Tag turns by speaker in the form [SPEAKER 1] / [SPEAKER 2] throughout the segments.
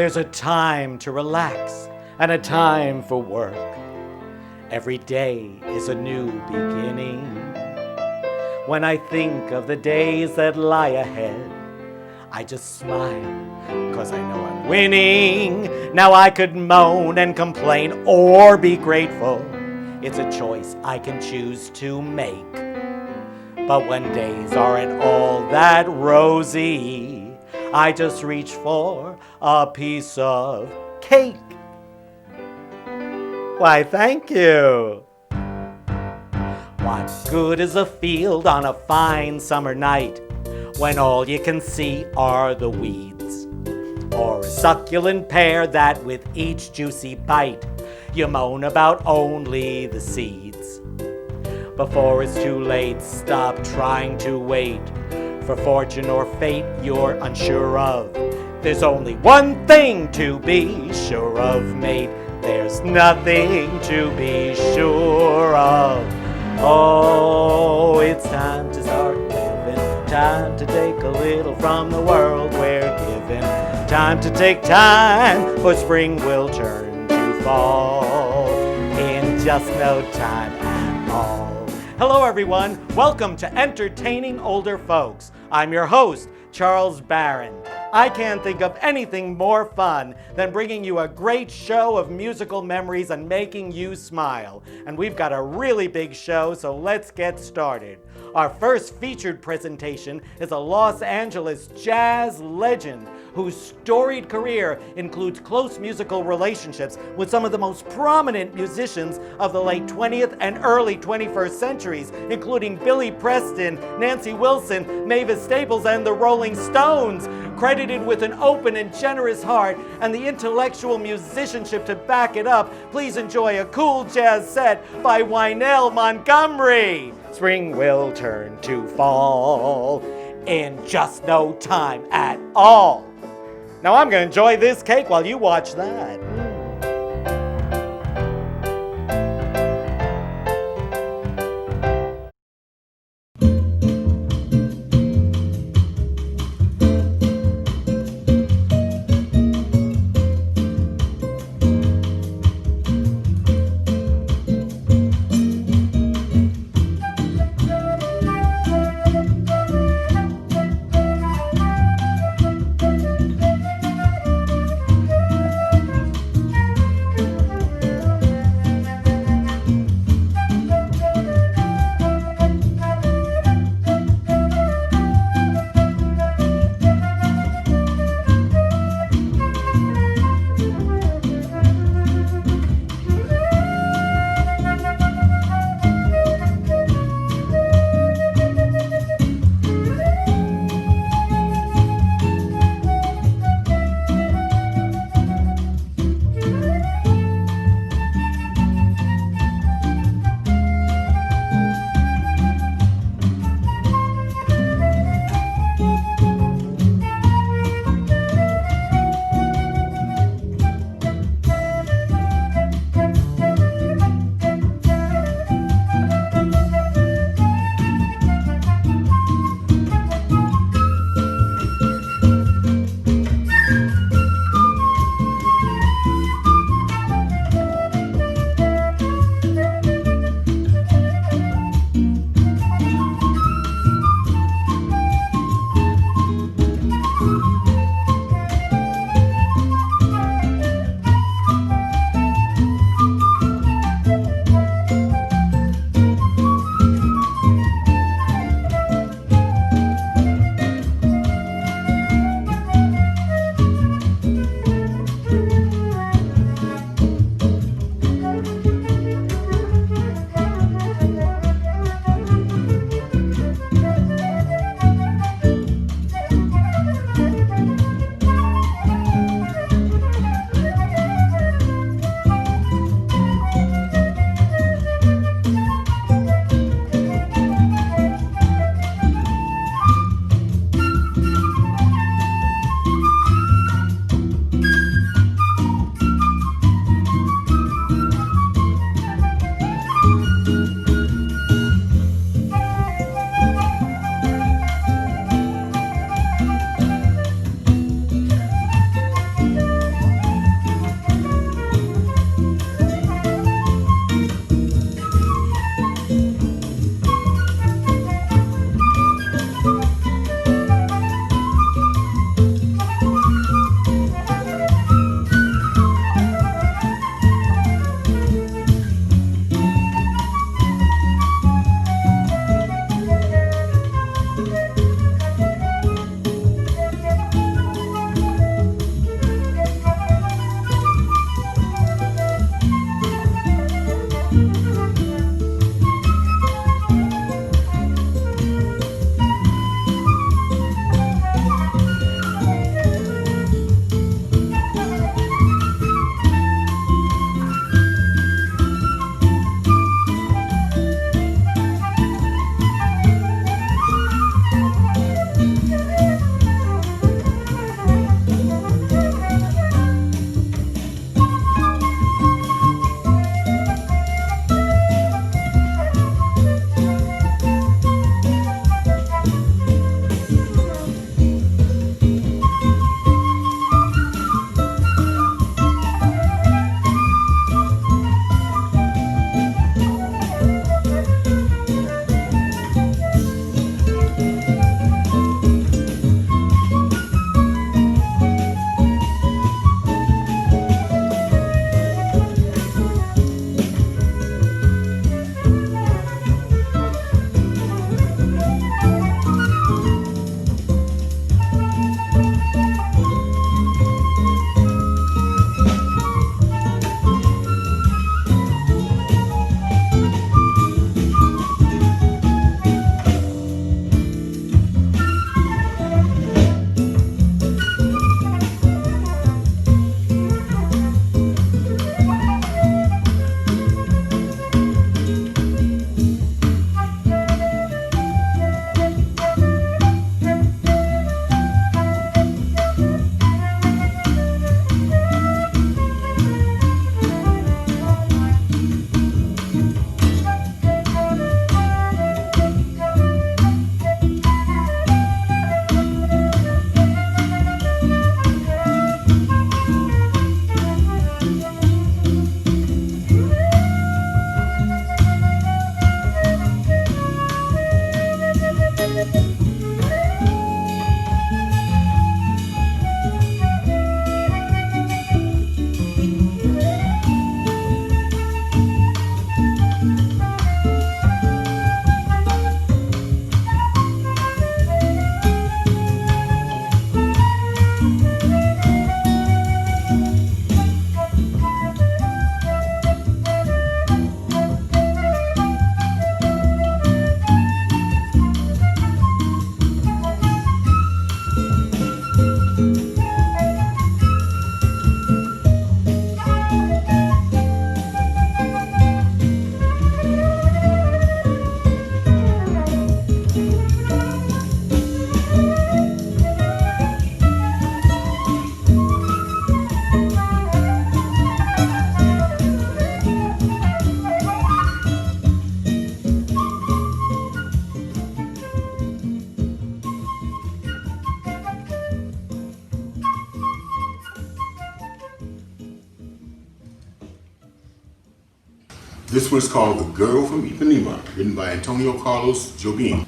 [SPEAKER 1] There's a time to relax and a time for work. Every day is a new beginning. When I think of the days that lie ahead, I just smile, 'cause I know I'm winning. Now I could moan and complain or be grateful. It's a choice I can choose to make. But when days aren't all that rosy, I just reach for a piece of cake. Why, thank you. What good is a field on a fine summer night when all you can see are the weeds? Or a succulent pear that with each juicy bite you moan about only the seeds. Before it's too late, stop trying to wait for fortune or fate you're unsure of. There's only one thing to be sure of, mate. There's nothing to be sure of. Oh, it's time to start living. Time to take a little from the world we're given. Time to take time, for spring will turn to fall in just no time at all. Hello everyone, welcome to Entertaining Older Folks. I'm your host, Charles Baran. I can't think of anything more fun than bringing you a great show of musical memories and making you smile. And we've got a really big show, so let's get started. Our first featured presentation is a Los Angeles jazz legend whose storied career includes close musical relationships with some of the most prominent musicians of the late 20th and early 21st centuries, including Billy Preston, Nancy Wilson, Mavis Staples, and the Rolling Stones. Credited with an open and generous heart and the intellectual musicianship to back it up, please enjoy a cool jazz set by Wynell Montgomerie. Spring will turn to fall in just no time at all. Now I'm going to enjoy this cake while you watch that.
[SPEAKER 2] This one's called The Girl from Ipanema, written by Antonio Carlos Jobim.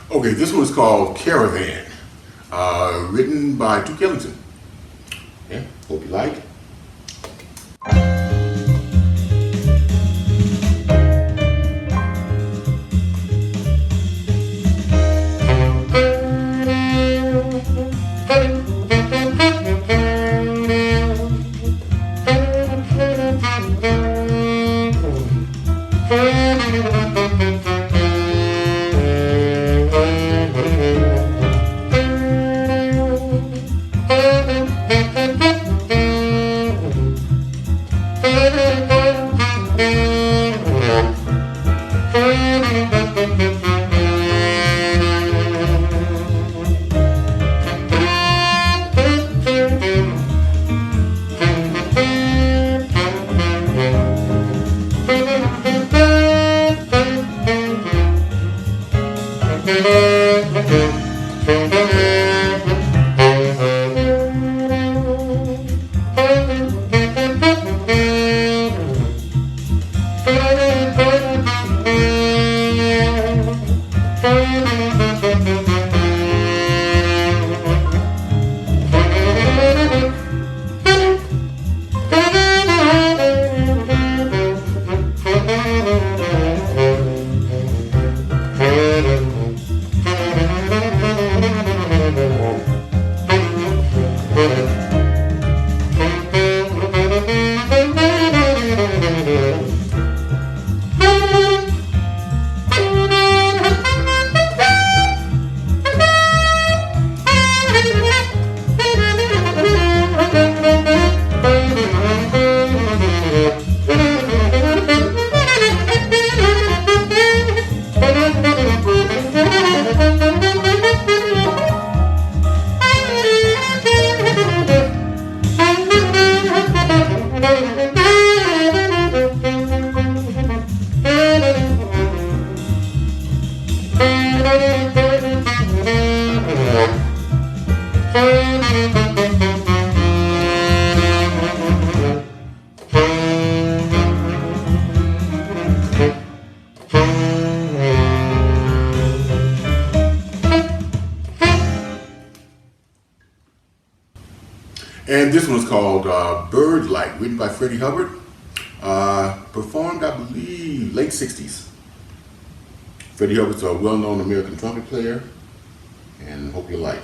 [SPEAKER 2] Okay, this one's called Caravan, written by Duke Ellington. Yeah, hope you like it. And this one's called Bird Light, written by Freddie Hubbard, performed, I believe, late 60s. Freddie Hubbard's a well-known American trumpet player, and hope you like.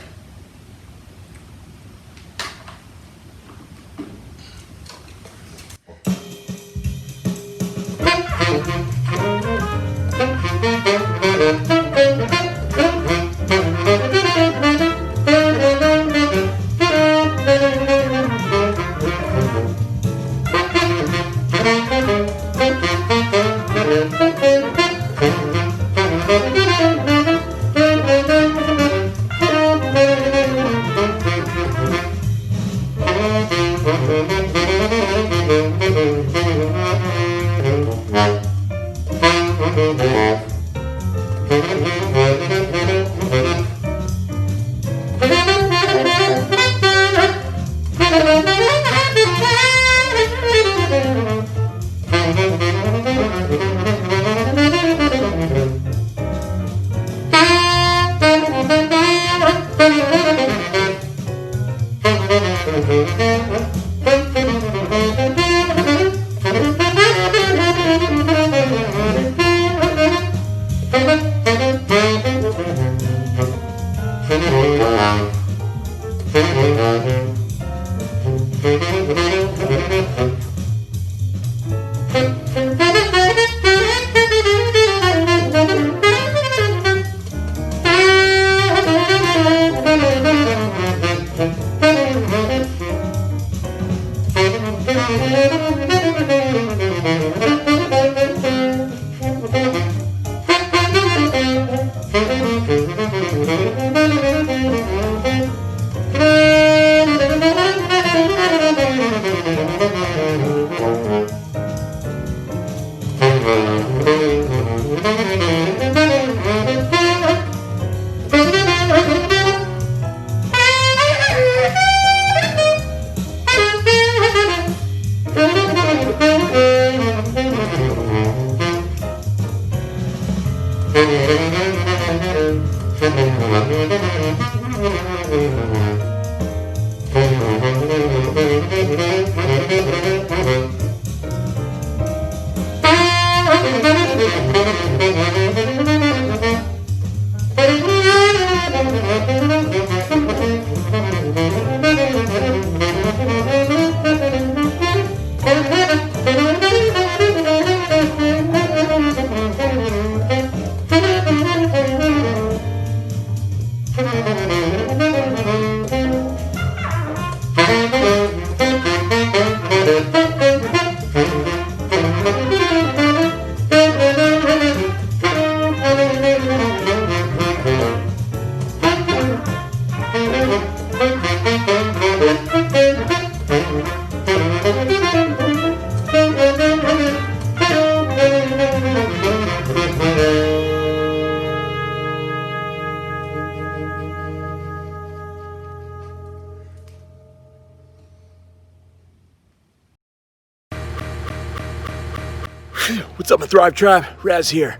[SPEAKER 3] What's up, my Thrive Tribe? Raz here.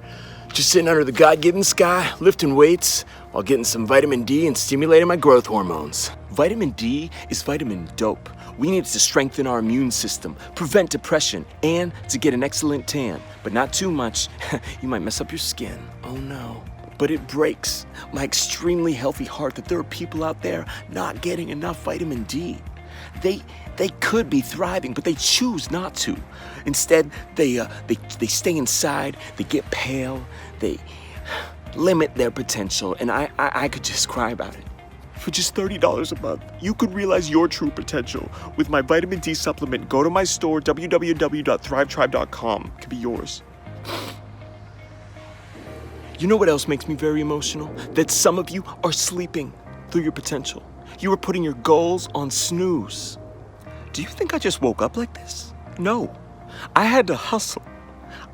[SPEAKER 3] Just sitting under the God-given sky, lifting weights, while getting some vitamin D and stimulating my growth hormones. Vitamin D is vitamin dope. We need it to strengthen our immune system, prevent depression, and to get an excellent tan. But not too much. You might mess up your skin. Oh no. But it breaks my extremely healthy heart that there are people out there not getting enough vitamin D. They could be thriving, but they choose not to. Instead, they stay inside, they get pale, they limit their potential, and I could just cry about it. For just $30 a month, you could realize your true potential. With my vitamin D supplement, go to my store, www.thrivetribe.com. It could be yours. You know what else makes me very emotional? That some of you are sleeping through your potential. You are putting your goals on snooze. Do you think I just woke up like this? No. I had to hustle.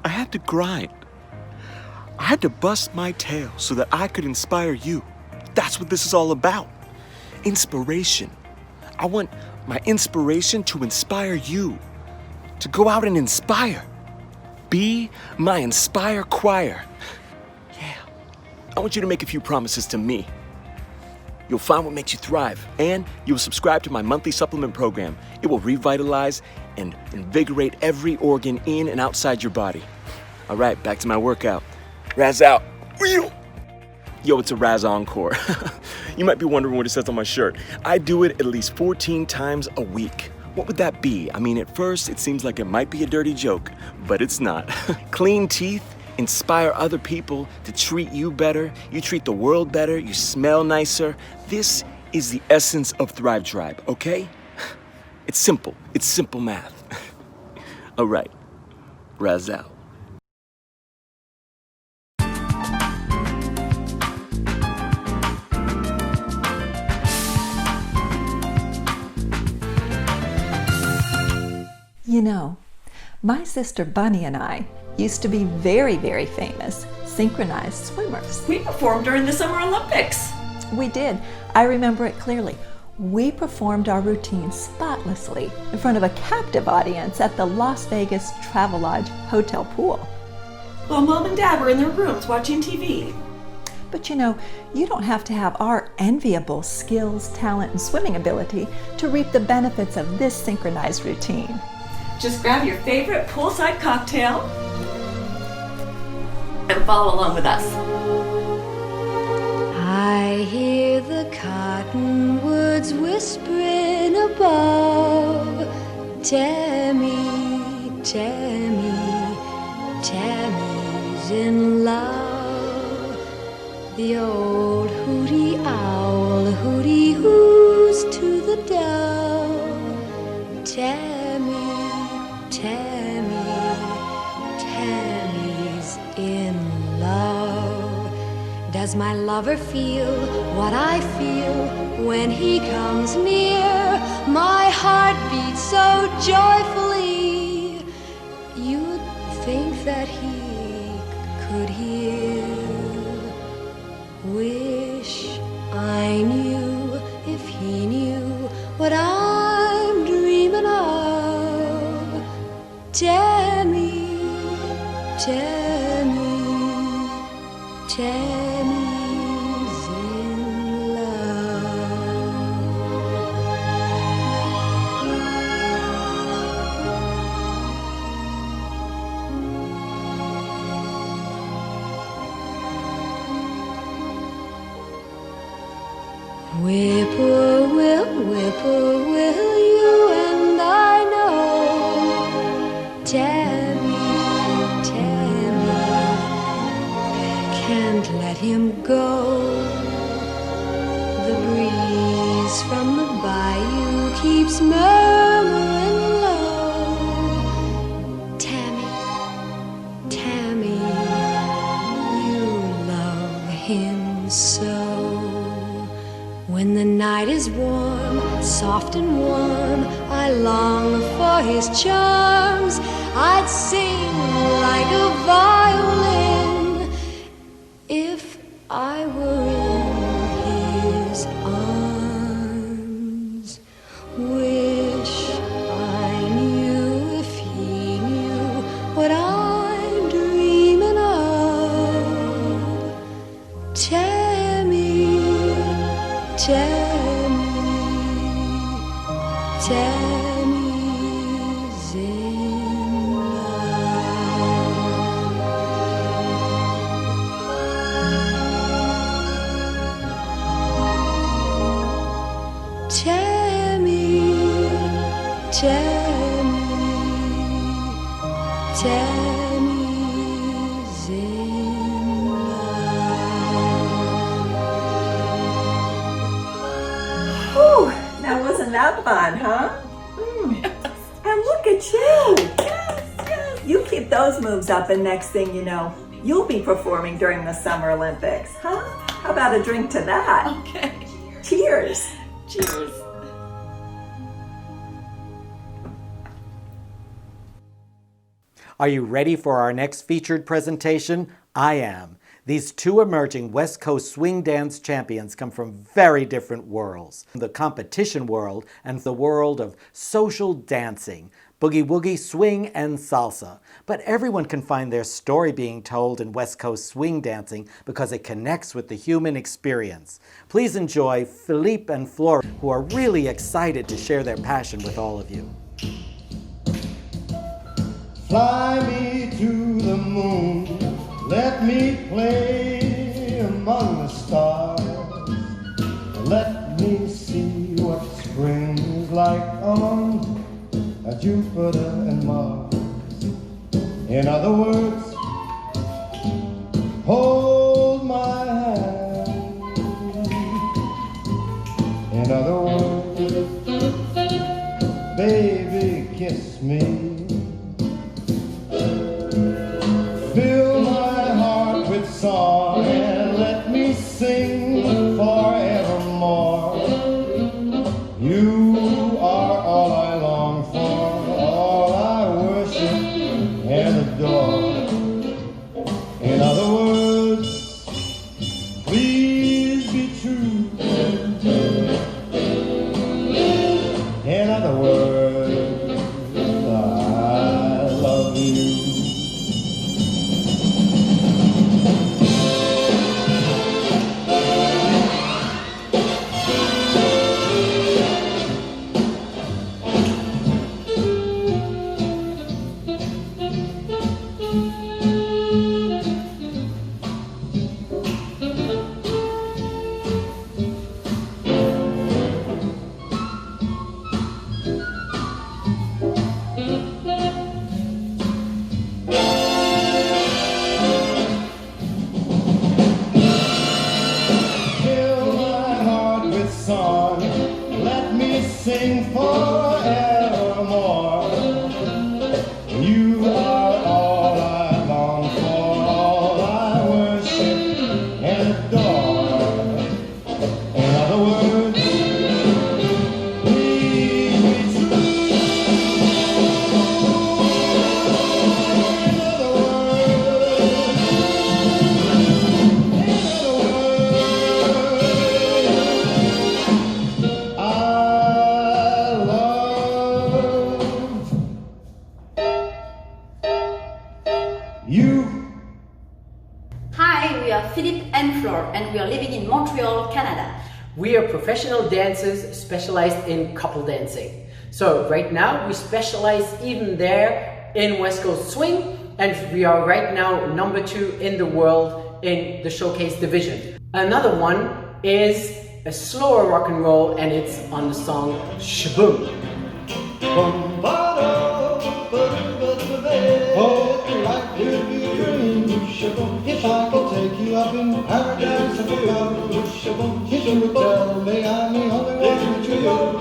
[SPEAKER 3] I had to grind. I had to bust my tail so that I could inspire you. That's what this is all about. Inspiration. I want my inspiration to inspire you. To go out and inspire. Be my Inspire Choir. Yeah. I want you to make a few promises to me. You'll find what makes you thrive, and you'll subscribe to my monthly supplement program. It will revitalize and invigorate every organ in and outside your body. All right, back to my workout. Raz out. Yo, it's a Raz Encore. You might be wondering what it says on my shirt. I do it at least 14 times a week. What would that be? I mean, at first, it seems like it might be a dirty joke, but it's not. Clean teeth, inspire other people to treat you better, you treat the world better, you smell nicer. This is the essence of Thrive Tribe, okay? It's simple math. All right, Raz out.
[SPEAKER 4] You know, my sister Bunny and I used to be very, very famous synchronized swimmers.
[SPEAKER 5] We performed during the Summer Olympics.
[SPEAKER 4] We did. I remember it clearly. We performed our routine spotlessly in front of a captive audience at the Las Vegas Travelodge Hotel pool.
[SPEAKER 5] While Mom and Dad were in their rooms watching TV.
[SPEAKER 4] But you know, you don't have to have our enviable skills, talent, and swimming ability to reap the benefits of this synchronized routine.
[SPEAKER 5] Just grab your favorite poolside cocktail and follow along with us.
[SPEAKER 6] I hear the cottonwoods whispering above. Tammy, Tammy, Tammy's in love. The old hooty owl hooty hoos to the dove. Tammy, Tammy, Tammy's in love. Does my lover feel what I feel when he comes near? My heart beats so joyfully, you'd think that he could hear. Wish I knew if he knew what I'm dreaming of. Tammy, Tammy, Tammy's Whippoorwill, whippoorwill, you and I know. Tammy, Tammy, can't let him go. The breeze from the bayou keeps murmuring low. Tammy, Tammy, you love him so. When the night is warm, soft and warm, I long for his charms. I'd sing like a violin if I were in his arms. Wish I knew if he knew what I'm dreaming of. Tammy, Tammy's in love. Tammy, Tammy's in love.
[SPEAKER 4] Ooh, now wasn't that fun, huh? And look at you. Yes. You keep those moves up and next thing you know, you'll be performing during the Summer Olympics, huh? How about a drink to that?
[SPEAKER 5] Okay.
[SPEAKER 4] Cheers.
[SPEAKER 5] Cheers.
[SPEAKER 1] Are you ready for our next featured presentation? I am. These two emerging West Coast swing dance champions come from very different worlds. The competition world and the world of social dancing, boogie woogie, swing, and salsa. But everyone can find their story being told in West Coast swing dancing because it connects with the human experience. Please enjoy Philippe and Flore, who are really excited to share their passion with all of you.
[SPEAKER 7] Fly me to the moon, let me play among the stars. Let me see what spring is like on Jupiter and Mars. In other words, hold my hand. In other words, baby, kiss me. Fill my heart with song and let me sing forevermore. You are all I long for, all I worship and adore. In other words, please be true. In other words, I love you. Sing forevermore. You are all I long for, all I worship and adore. In other words, please be true. In other words,
[SPEAKER 8] Philippe and Flore, and we are living in Montreal, Canada.
[SPEAKER 9] We are professional dancers specialized in couple dancing. So right now we specialize even there in West Coast swing, and we are right now #2 in the world in the showcase division. Another one is a slower rock and roll, and it's on the song Shaboom.
[SPEAKER 7] Oh, life will be a dream. If I could take you up in paradise of love, if you would tell me I'm the only one that you love,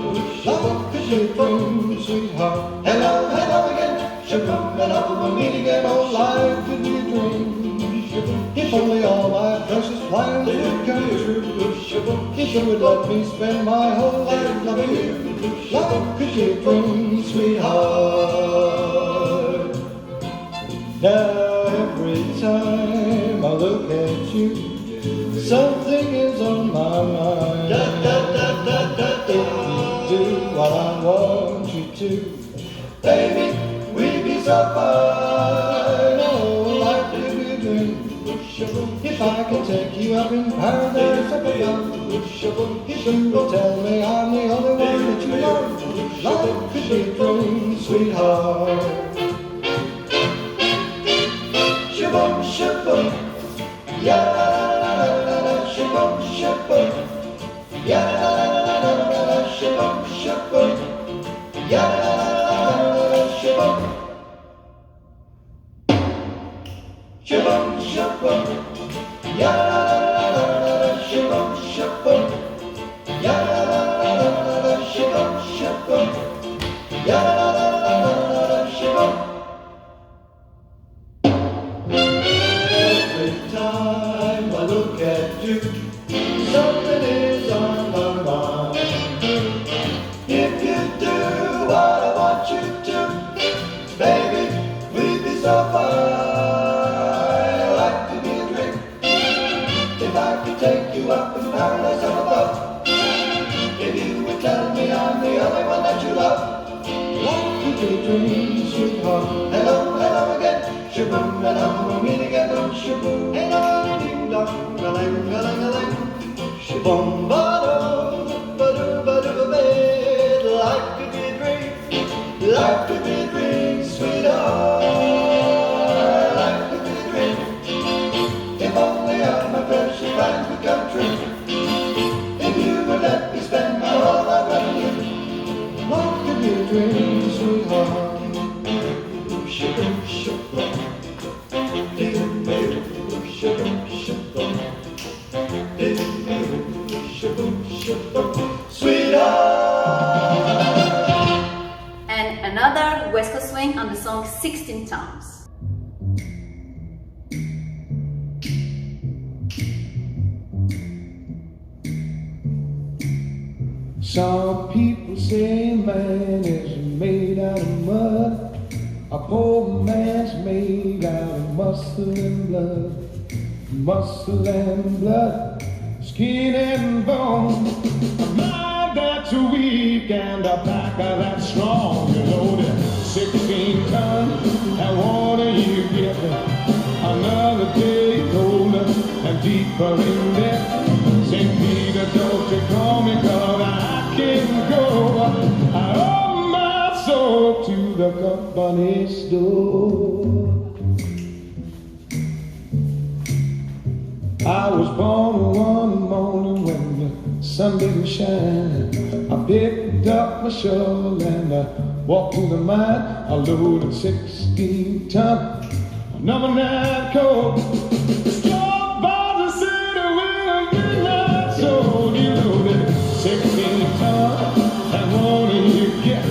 [SPEAKER 7] life could be a dream, sweetheart. Hello, hello again, Shaboom, and hope we'll meet again. Oh, life could be a dream. If only all my precious plans would come true. If you would let me spend my whole life loving you, life could be a dream, sweetheart. Now every time I look at you, something is on my mind. If you do what I want you to, baby, we'd be so fine. Oh, life could be a dream. If I could take you up in paradise up above, if you would tell me I'm the only one that you love, life could be a dream, sweetheart. Shaboom, shaboom, ya la la la la la, shaboom, shaboom, ya la la la la la, shaboom, shaboom, ya la la la la, shaboom, shaboom, shaboom, ya la la la la, shaboom, shaboom, ya la la la la, shaboom, shaboom, ya la la la, shaboom. Every time I look at you, something is on my mind. If you do what I want you to, baby, we'd be so fine. Life could be a dream. If I could take you up in paradise up above, if you would tell me I'm the only one that you love, life could be a dream, sweetheart. Hello, hello again. Shaboom, and we'll meet again. Oh, shaboom, and a ding dong, a lang, a lang, a lang. Shaboom, ba-do, ba-do, ba-do, ba-do. Life could be a dream. Life could be a dream, sweetheart. Life could be a dream. If only all my precious plans would come true. If you would let me spend my whole life loving you. Life could be a dream, sweetheart. Shaboom, shaboom.
[SPEAKER 8] And another West Coast swing on the song 16 Times.
[SPEAKER 7] Some people say man is made out of mud. A poor man's made out of muscle and blood, skin and bone. A mind that's weak and a back that's strong. You know that 16 tons and water you get. Another day colder and deeper in debt. St. Peter, don't you call me 'cause I can't go. I owe my soul to the company store. I was born one morning when the sun didn't shine. I picked up my shovel and I walked to the mine. I loaded 16 ton, number 9 coal. Struck by the city with a midnight soul. You loaded 16 ton and wanted you get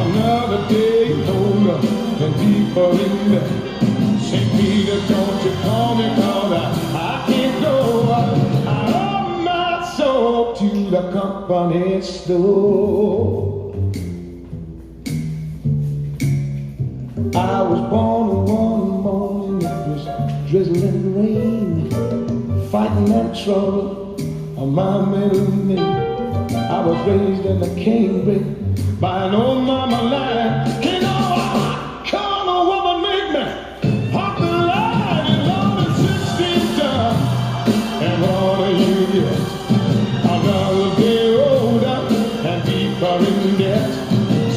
[SPEAKER 7] another day older and deeper in there. St. Peter, don't you call me 'cause I can't go. I owe my soul to the company store. I was born one morning, it was drizzling rain, fighting that trouble on my middle name. I was raised in the canebrake by an old mama line. You know, I call a woman make me hop the line and on the 16 ton. And what do you get? Another day older and deeper in debt.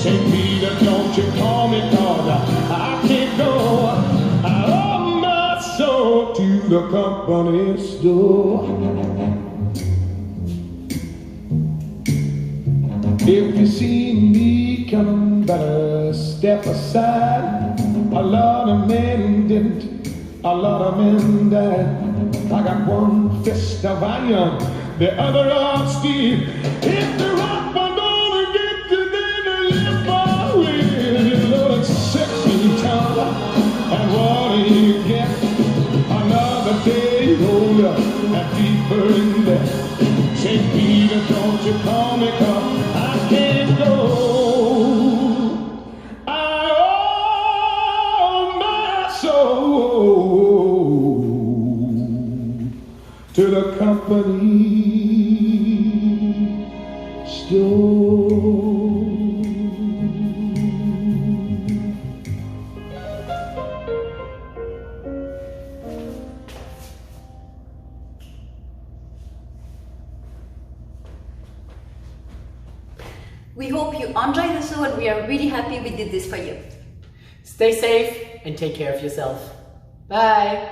[SPEAKER 7] St. Peter, don't you call me 'cause I can't go. I owe my soul to the company store. If you see me coming, better step aside. A lot of men didn't, a lot of men died. I got one fist of iron, the other of steel. If the rock I'm gonna get to, then I live my will. Lord, it's 16 ton, and what do you get? Another day older and deeper in debt. St. Peter, don't you call me, 'cause I can't go. I owe my soul to the company store.
[SPEAKER 8] We hope you enjoyed the show and we are really happy we did this for you.
[SPEAKER 9] Stay safe and take care of yourself. Bye.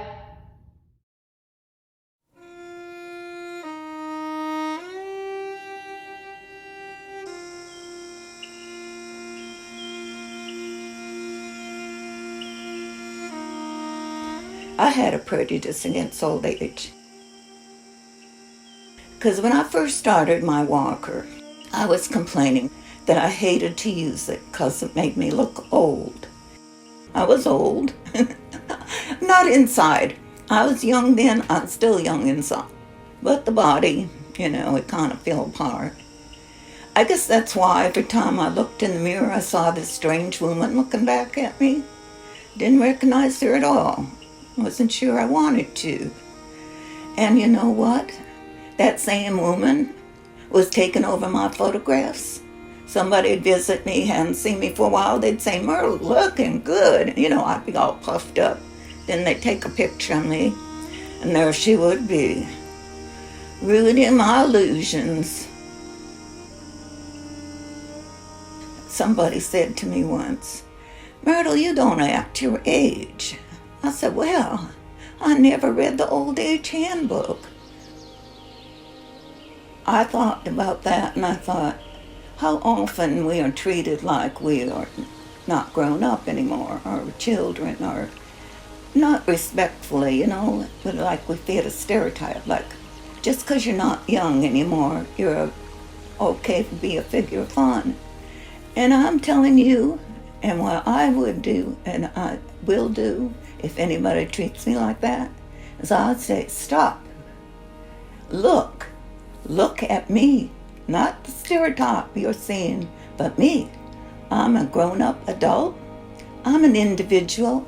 [SPEAKER 10] I had a prejudice against old age. Because when I first started my walker, I was complaining that I hated to use it because it made me look old. I was old. Not inside. I was young then, I'm still young inside. But the body, it kind of fell apart. I guess that's why every time I looked in the mirror, I saw this strange woman looking back at me. Didn't recognize her at all. Wasn't sure I wanted to. And you know what? That same woman was taking over my photographs. Somebody'd visit me, hadn't seen me for a while, they'd say, "Myrtle, looking good." I'd be all puffed up. Then they'd take a picture of me, and there she would be, ruining my illusions. Somebody said to me once, "Myrtle, you don't act your age." I said, "Well, I never read the old age handbook." I thought about that, and I thought how often we are treated like we are not grown up anymore, or children, or not respectfully, but like we fit a stereotype, like just because you're not young anymore, you're okay to be a figure of fun. And I'm telling you, and what I would do, and I will do, if anybody treats me like that, is I'd say, "Stop. Look at me. Not the stereotype you're seeing, but me. I'm a grown-up adult. I'm an individual.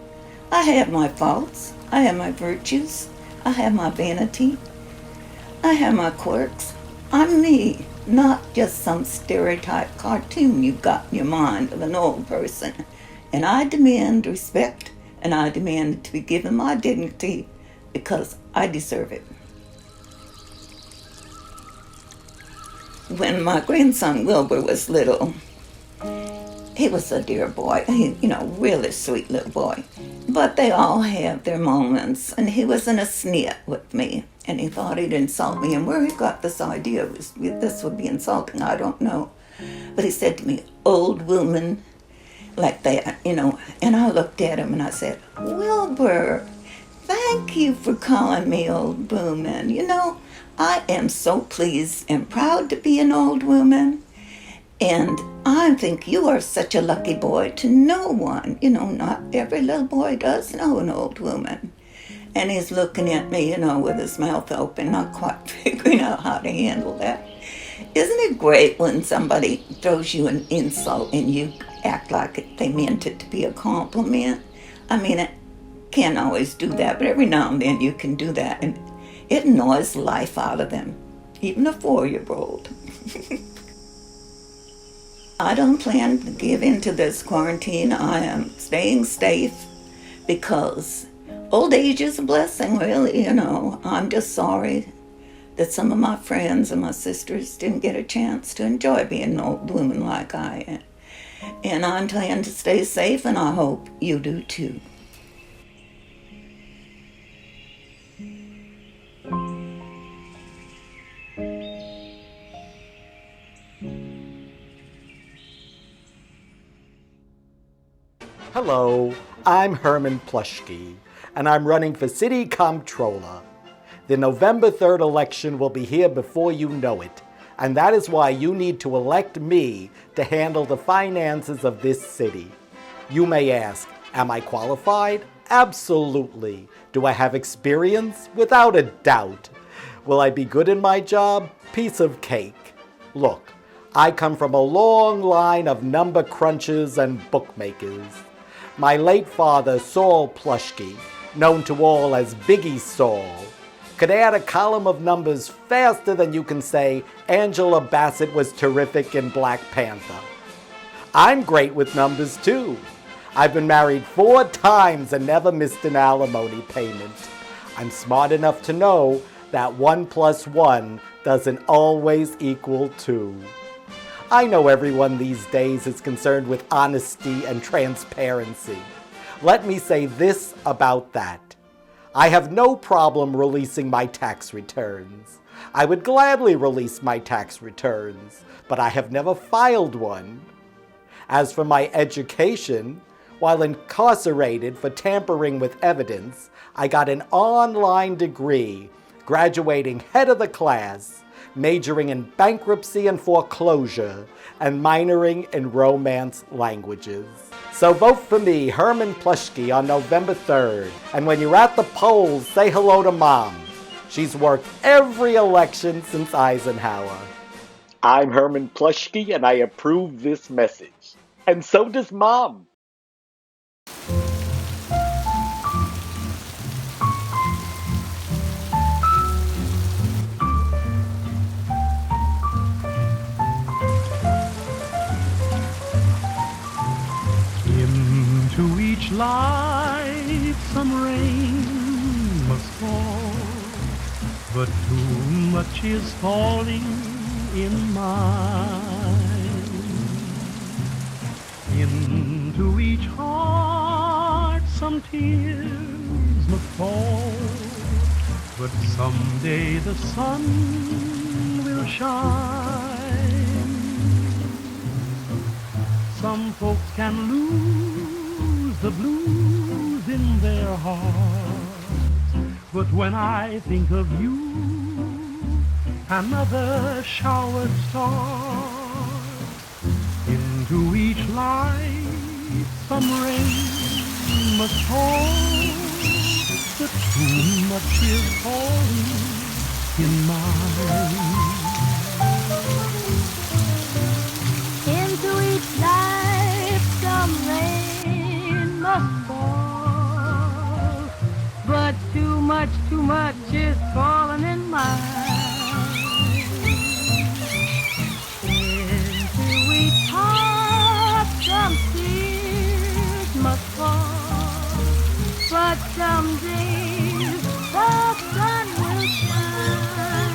[SPEAKER 10] I have my faults. I have my virtues. I have my vanity. I have my quirks. I'm me, not just some stereotype cartoon you've got in your mind of an old person. And I demand respect, and I demand to be given my dignity because I deserve it." When my grandson Wilbur was little, he was a dear boy, really sweet little boy. But they all have their moments, and he was in a snit with me, and he thought he'd insult me, and where he got this idea was this would be insulting, I don't know. But he said to me, "Old woman," like that, and I looked at him and I said, "Wilbur, thank you for calling me old woman. I am so pleased and proud to be an old woman. And I think you are such a lucky boy to know one. Not every little boy does know an old woman." And he's looking at me, with his mouth open, not quite figuring out how to handle that. Isn't it great when somebody throws you an insult and you act like they meant it to be a compliment? I mean, it can't always do that, but every now and then you can do that, and it annoys the life out of them, even a 4-year-old. I don't plan to give in to this quarantine. I am staying safe because old age is a blessing, really, I'm just sorry that some of my friends and my sisters didn't get a chance to enjoy being an old woman like I am. And I plan to stay safe, and I hope you do too.
[SPEAKER 1] Hello, I'm Herman Plushky, and I'm running for City Comptroller. The November 3rd election will be here before you know it, and that is why you need to elect me to handle the finances of this city. You may ask, am I qualified? Absolutely. Do I have experience? Without a doubt. Will I be good in my job? Piece of cake. Look, I come from a long line of number crunchers and bookmakers. My late father, Saul Plushky, known to all as Biggie Saul, could add a column of numbers faster than you can say Angela Bassett was terrific in Black Panther. I'm great with numbers too. I've been married 4 times and never missed an alimony payment. I'm smart enough to know that 1 + 1 doesn't always equal 2. I know everyone these days is concerned with honesty and transparency. Let me say this about that. I have no problem releasing my tax returns. I would gladly release my tax returns, but I have never filed one. As for my education, while incarcerated for tampering with evidence, I got an online degree, graduating head of the class, majoring in bankruptcy and foreclosure, and minoring in Romance languages. So vote for me, Herman Plushky, on November 3rd. And when you're at the polls, say hello to Mom. She's worked every election since Eisenhower. I'm Herman Plushky, and I approve this message. And so does Mom.
[SPEAKER 11] Into each life some rain must fall, but too much is falling in mine. Into each heart some tears must fall, but someday the sun will shine. Some folks can lose the blues in their hearts, but when I think of you, another shower starts. Into each life some rain must fall, but too much is falling in mine.
[SPEAKER 6] Into each life some rain must fall, but too much is falling in mine. Into each heart some tears must fall, but someday the sun will shine.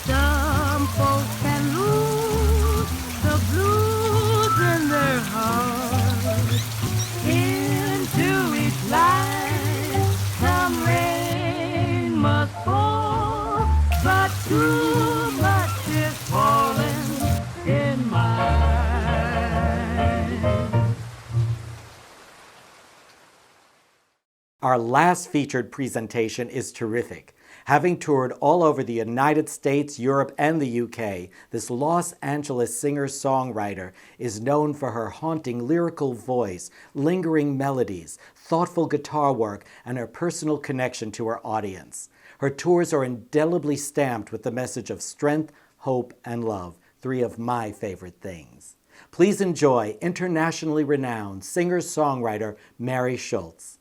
[SPEAKER 6] Some folks can lose the blues in their hearts. Into each life some rain must fall, but too much is falling in mine.
[SPEAKER 1] Our last featured presentation is terrific. Having toured all over the United States, Europe, and the UK, this Los Angeles singer-songwriter is known for her haunting lyrical voice, lingering melodies, thoughtful guitar work, and her personal connection to her audience. Her tours are indelibly stamped with the message of strength, hope, and love, 3 of my favorite things. Please enjoy internationally renowned singer-songwriter Mary Scholz.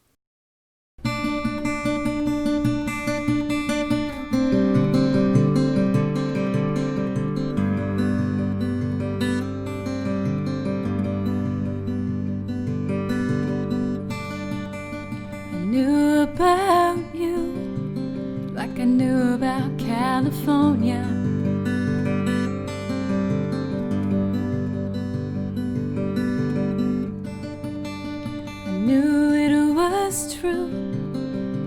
[SPEAKER 6] About you, like I knew about California. I knew it was true,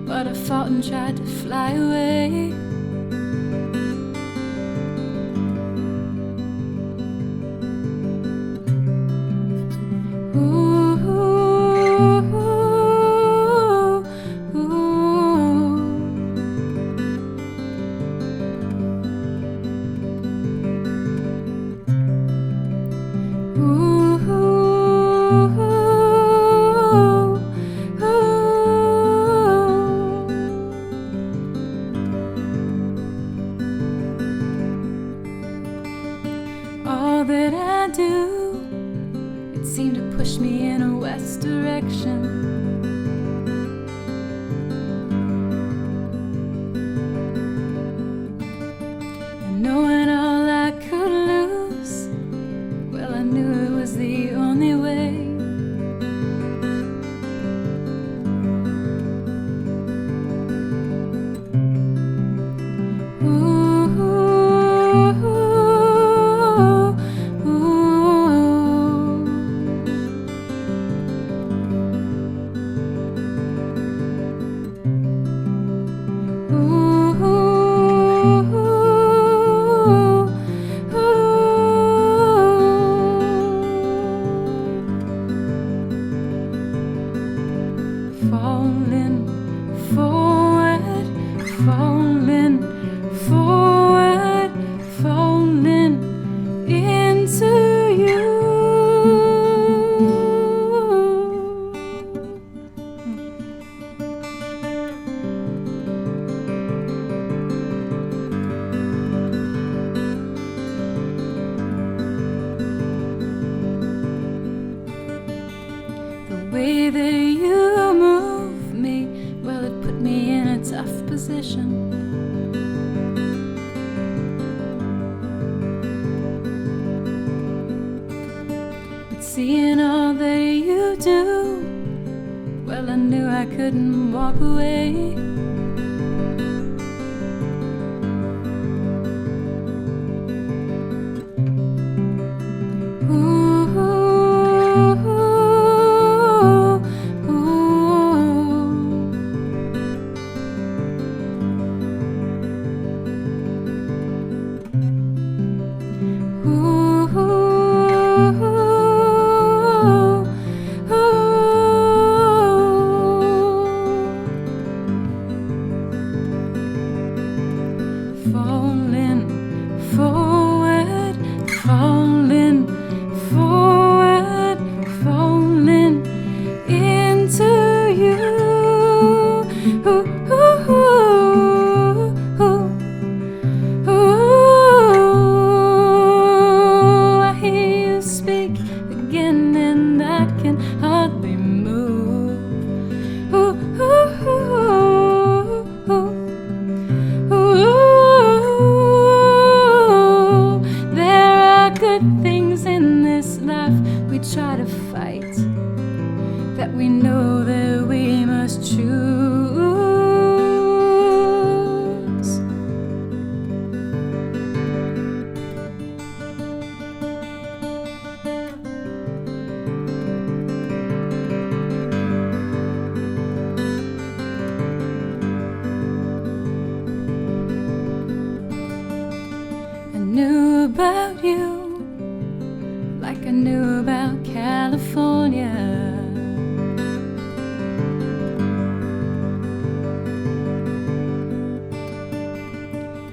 [SPEAKER 6] but I fought and tried to fly away. falling forward, falling forward, falling into you. The way that you move me, well, it put me in a tough position. But seeing all that you do, well, I knew I couldn't walk away. Falling forward, falling forward, falling into you. Ooh, ooh, ooh, ooh, ooh. I hear you speak again, and I can hardly move. Ooh, ooh, ooh, ooh. Ooh, there are good things in this life we try to fight, that we know that we must choose. I knew about you like I knew about California.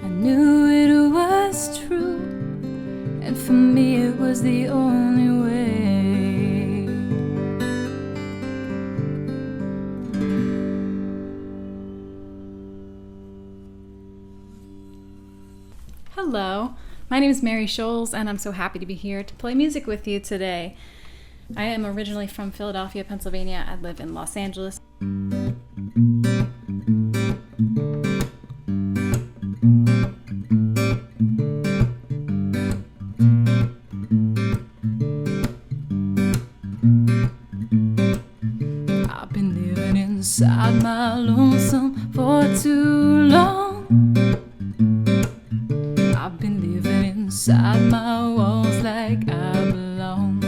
[SPEAKER 6] I knew it was true, and for me it was the only way.
[SPEAKER 12] Hello, my name is Mary Scholz, and I'm so happy to be here to play music with you today. I am originally from Philadelphia, Pennsylvania. I live in Los Angeles. I've been living inside my lonesome for too long. I've been living inside my walls like I belong.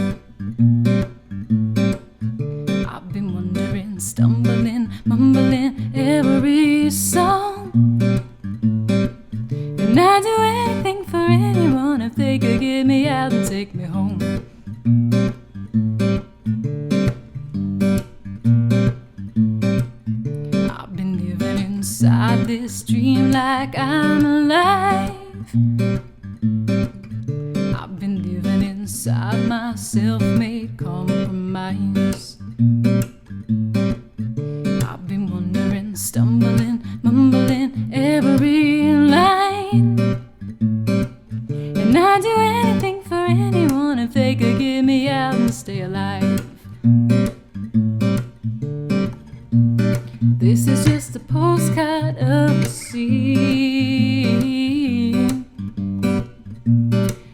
[SPEAKER 12] I've been wondering, stumbling, mumbling every song. And I'd do anything for anyone if they could get me out and take me home. I've been living inside this dream like I'm alive. I've been living inside my self-made compromise. I've been wondering, stumbling, mumbling every line. And I'd do anything for anyone if they could get me out and stay alive. This is just a postcard of the sea.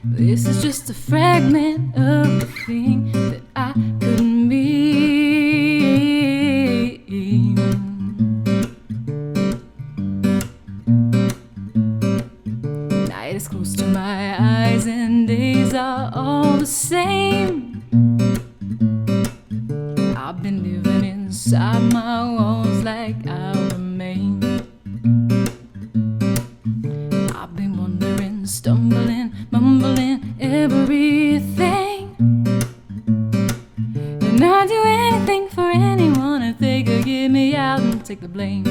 [SPEAKER 12] This is just a fragment of the thing that I couldn't be. Night is close to my eyes and days are all the same. I've been living inside my walls like I'll remain. I've been wondering, stumbling, mumbling everything. And I'd do anything for anyone if they could get me out and take the blame.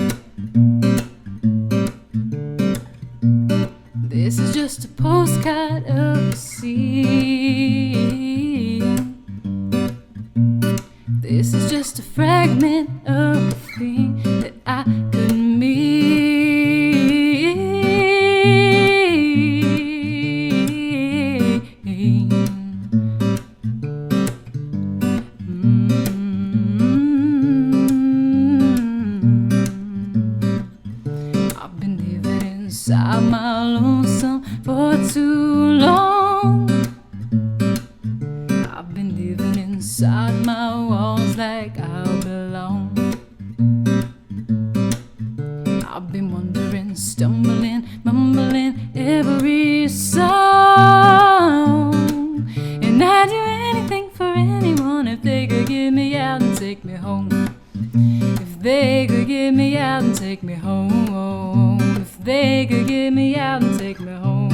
[SPEAKER 12] This is just a postcard of the sea. This is just a fragment of the thing that I could mean. I've been living inside my lonesome for too long. I've been living inside my walls like I belong. I've been wondering, stumbling, mumbling every song. And I'd do anything for anyone if they could get me out and take me home. If they could get me out and take me home. If they could get me out and take me home.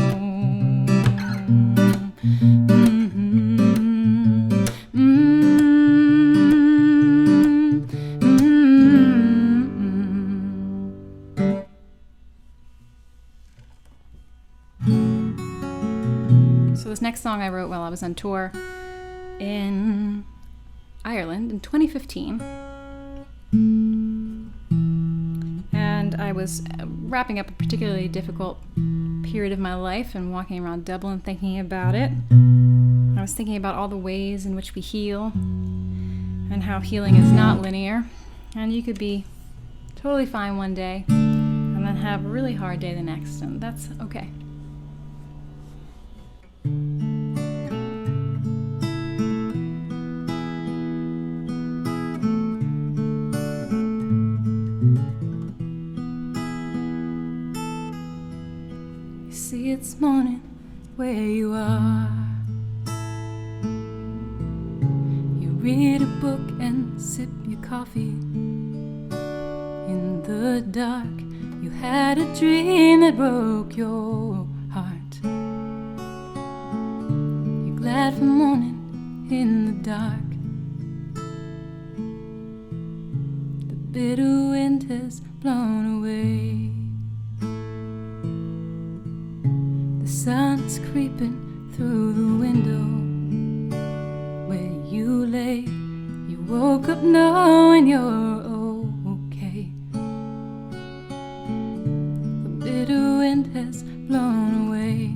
[SPEAKER 6] So this next song I wrote while I was on tour in Ireland in 2015. And I was wrapping up a particularly difficult period of my life and walking around Dublin thinking about it. I was thinking about all the ways in which we heal and how healing is not linear. And you could be totally fine one day and then have a really hard day the next, and that's okay. See, it's morning where you are. You read a book and sip your coffee. In the dark, you had a dream that broke your heart. You're glad for morning in the dark. The bitter wind has blown away. The sun's creeping through the window where you lay. You woke up knowing you're okay. The bitter wind has blown away.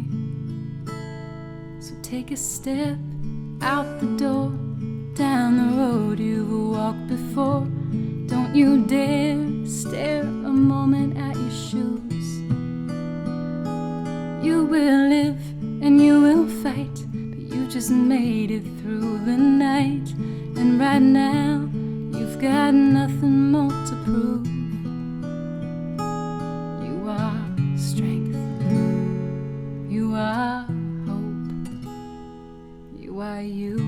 [SPEAKER 6] So take a step out the door, down the road you've walked before. Don't you dare stare a moment at your shoes. You will live and you will fight, but you just made it through the night. And right now, you've got nothing more to prove. You are strength. You are hope. You are you.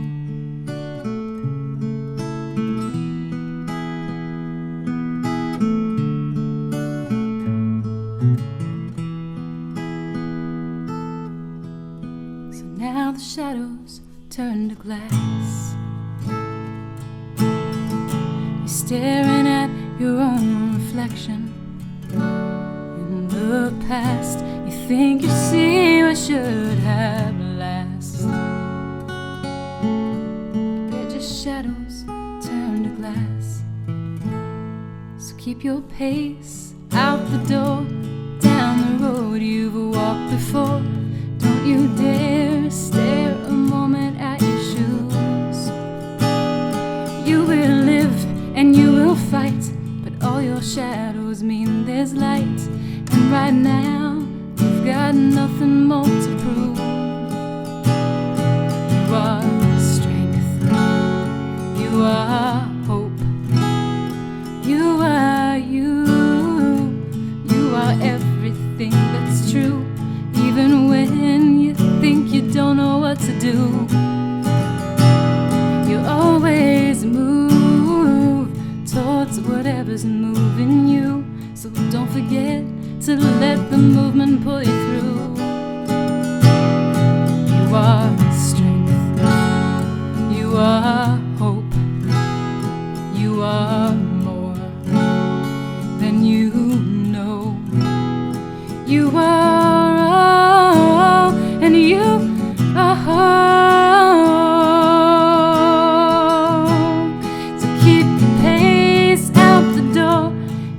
[SPEAKER 6] Now the shadows turn to glass. You're staring at your own reflection. In the past, you think you see what should have last. They're just shadows turned to glass. So keep your pace out the door, down the road you've walked before. Don't you dare stare a moment at your shoes. You will live and you will fight, but all your shadows mean there's light. And right now, you've got nothing more to prove. You are strength. You are hope. You are you. You are everything that's true. Even when you think you don't know what to do, you always move towards whatever's moving you. So don't forget to let the movement pull you through. You are strength. You are hope. You are more.
[SPEAKER 12] You are all, and you are home. So keep the pace out the door,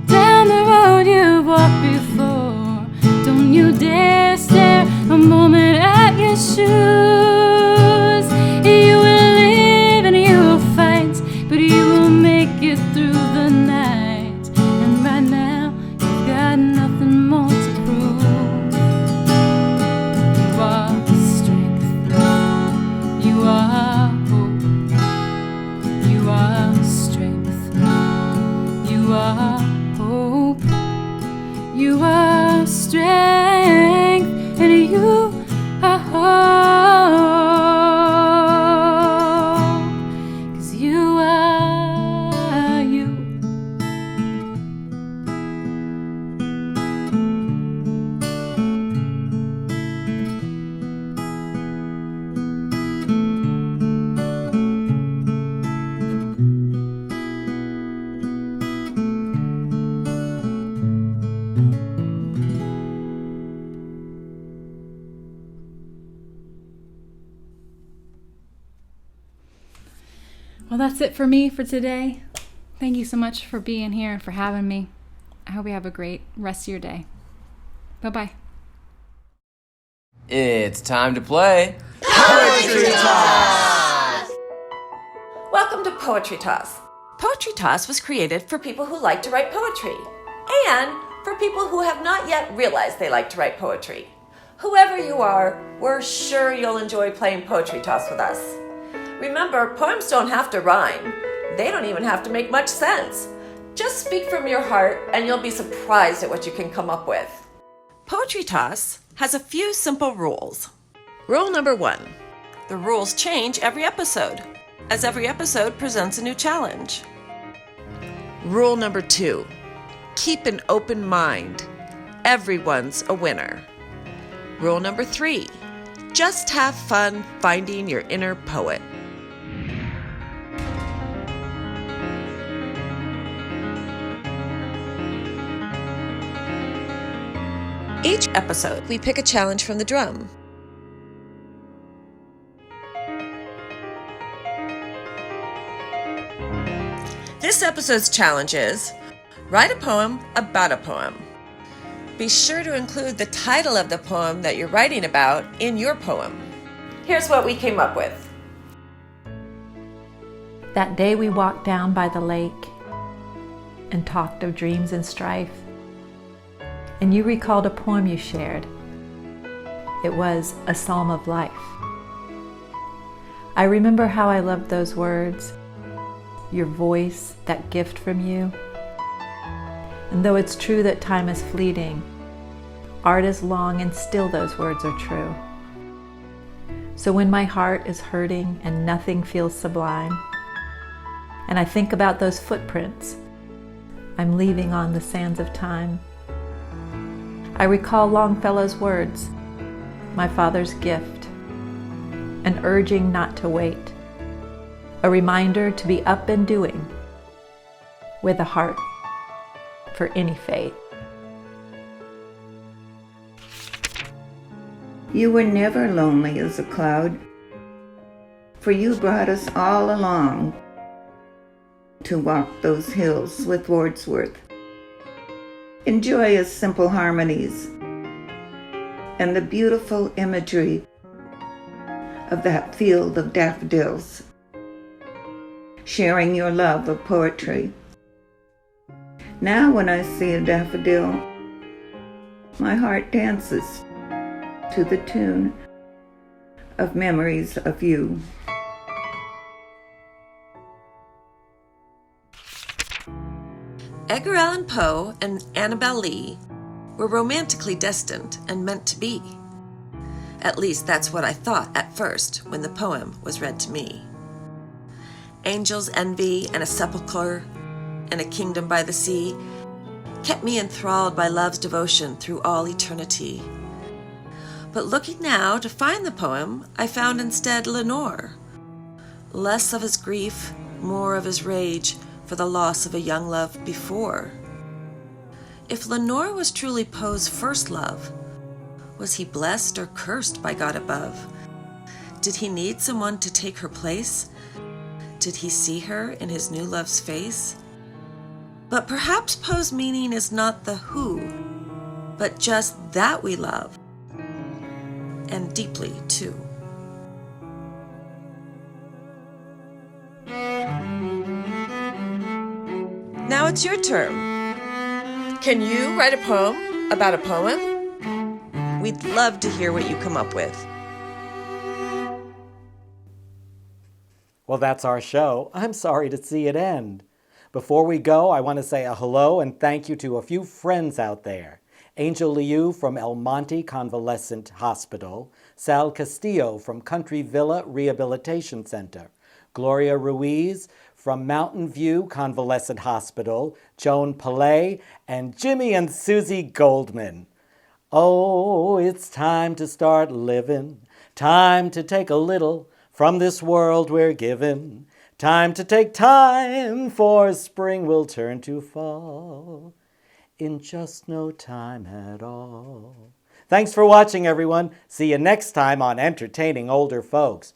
[SPEAKER 12] down the road you've walked before. Don't you dare stare a moment at your shoes. You will live and you will fight, but you will make it through the night. And right now you've got nothing more to prove. You are strength, you are hope, you are strength, you are hope, you are strength, and you are hope, 'cause you are you. Well, that's it for me for today. Thank you so much for being here and for having me. I hope you have a great rest of your day. Bye-bye.
[SPEAKER 13] It's time to play
[SPEAKER 14] Poetry Toss! Welcome to Poetry Toss. Poetry Toss was created for people who like to write poetry and for people who have not yet realized they like to write poetry. Whoever you are, we're sure you'll enjoy playing Poetry Toss with us. Remember, poems don't have to rhyme. They don't even have to make much sense. Just speak from your heart and you'll be surprised at what you can come up with. Poetry Toss has a few simple rules. Rule number 1. The rules change every episode, as every episode presents a new challenge. Rule number 2. Keep an open mind. Everyone's a winner. Rule number 3. Just have fun finding your inner poet. Each episode, we pick a challenge from the drum. This episode's challenge is write a poem about a poem. Be sure to include the title of the poem that you're writing about in your poem. Here's what we came up with.
[SPEAKER 15] That day we walked down by the lake and talked of dreams and strife, and you recalled a poem you shared. It was a psalm of life. I remember how I loved those words, your voice, that gift from you. And though it's true that time is fleeting, art is long and still those words are true. So when my heart is hurting and nothing feels sublime, and I think about those footprints I'm leaving on the sands of time, I recall Longfellow's words, my father's gift, an urging not to wait, a reminder to be up and doing, with a heart for any fate.
[SPEAKER 10] You were never lonely as a cloud, for you brought us all along to walk those hills with Wordsworth. Enjoy his simple harmonies and the beautiful imagery of that field of daffodils, sharing your love of poetry. Now when I see a daffodil, my heart dances to the tune of memories of you.
[SPEAKER 14] Edgar Allan Poe and Annabel Lee were romantically destined and meant to be. At least that's what I thought at first when the poem was read to me. Angel's envy and a sepulchre and a kingdom by the sea kept me enthralled by love's devotion through all eternity. But looking now to find the poem, I found instead Lenore. Less of his grief, more of his rage for the loss of a young love before. If Lenore was truly Poe's first love, was he blessed or cursed by God above? Did he need someone to take her place? Did he see her in his new love's face? But perhaps Poe's meaning is not the who, but just that we love, and deeply too. Now it's your turn. Can you write a poem about a poem? We'd love to hear what you come up with.
[SPEAKER 1] Well, that's our show. I'm sorry to see it end. Before we go, I want to say a hello and thank you to a few friends out there. Angel Liu from El Monte Convalescent Hospital, Sal Castillo from Country Villa Rehabilitation Center, Gloria Ruiz from Mountain View Convalescent Hospital, Joan Pillay, and Jimmy and Susie Goldman. Oh, it's time to start living, time to take a little from this world we're given, time to take time, for spring will turn to fall in just no time at all. Thanks for watching, everyone. See you next time on Entertaining Older Folks.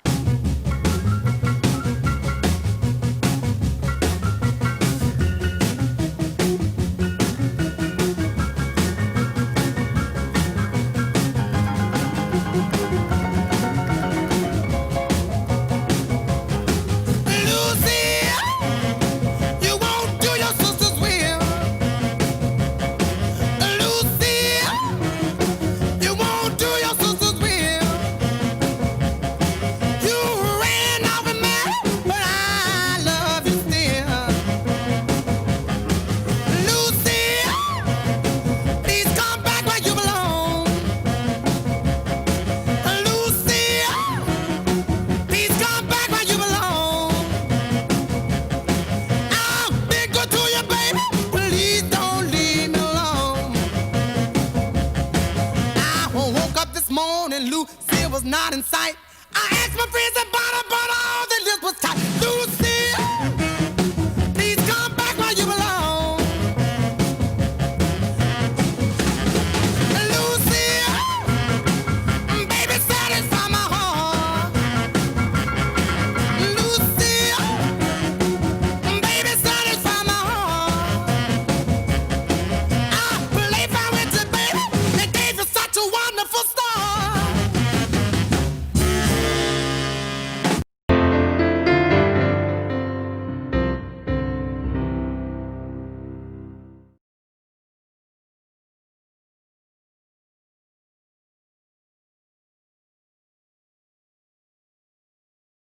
[SPEAKER 7] Lucy was not in sight. I asked my friends about her, but all the list was tight.